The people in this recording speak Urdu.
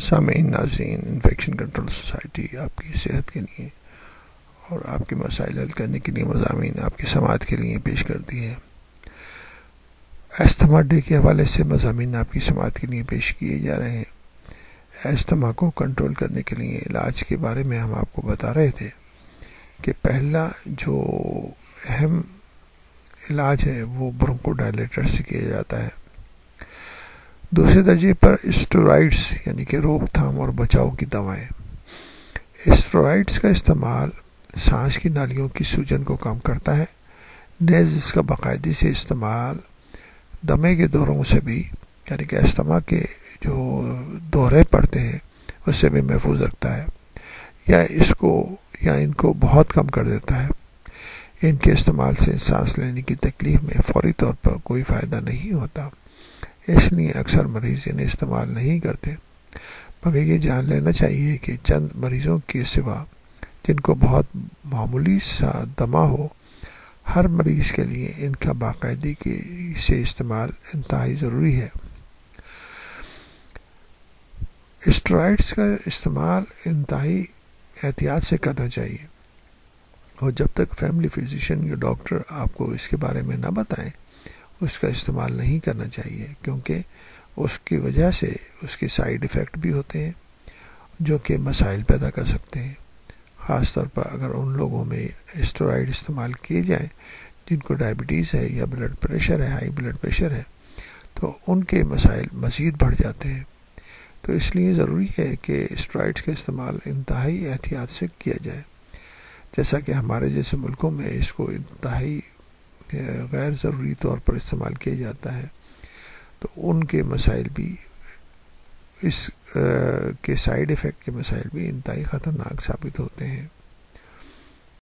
سامعین ناظرین، انفیکشن کنٹرول سوسائٹی آپ کی صحت کے لیے اور آپ کے مسائل حل کرنے کے لیے مضامین آپ کی سماعت کے لیے پیش کرتی ہے۔ استھما ڈے کے حوالے سے مضامین آپ کی سماعت کے لیے پیش کیے جا رہے ہیں۔ استھما کو کنٹرول کرنے کے لیے علاج کے بارے میں ہم آپ کو بتا رہے تھے کہ پہلا جو اہم علاج ہے وہ برونکو ڈائلیٹر سے کیا جاتا ہے۔ دوسرے درجے پر اسٹیرائڈز یعنی کہ روک تھام اور بچاؤ کی دوائیں۔ اسٹیرائڈز کا استعمال سانس کی نالیوں کی سوجن کو کم کرتا ہے، نیز اس کا باقاعدگی سے استعمال دمے کے دوروں سے بھی یعنی کہ استھما کے جو دورے پڑتے ہیں اس سے بھی محفوظ رکھتا ہے یا ان کو بہت کم کر دیتا ہے۔ ان کے استعمال سے سانس لینے کی تکلیف میں فوری طور پر کوئی فائدہ نہیں ہوتا، اس لیے اکثر مریض انہیں استعمال نہیں کرتے، مگر یہ جان لینا چاہیے کہ چند مریضوں کے سوا جن کو بہت معمولی سا دمہ ہو، ہر مریض کے لیے ان کا باقاعدگی سے استعمال انتہائی ضروری ہے۔ اسٹیرائڈز کا استعمال انتہائی احتیاط سے کرنا چاہیے، اور جب تک فیملی فزیشین یا ڈاکٹر آپ کو اس کے بارے میں نہ بتائیں اس کا استعمال نہیں کرنا چاہیے، کیونکہ اس کی وجہ سے اس کے سائیڈ ایفیکٹ بھی ہوتے ہیں جو کہ مسائل پیدا کر سکتے ہیں، خاص طور پر اگر ان لوگوں میں اسٹیرائڈ استعمال کیے جائیں جن کو ڈائبٹیز ہے یا بلڈ پریشر ہے، ہائی بلڈ پریشر ہے، تو ان کے مسائل مزید بڑھ جاتے ہیں۔ تو اس لیے ضروری ہے کہ اسٹیرائڈز کا استعمال انتہائی احتیاط سے کیا جائے، جیسا کہ ہمارے جیسے ملکوں میں اس کو انتہائی غیر ضروری طور پر استعمال کیا جاتا ہے، تو ان کے مسائل بھی اس کے سائیڈ ایفیکٹ کے مسائل بھی انتہائی خطرناک ثابت ہوتے ہیں۔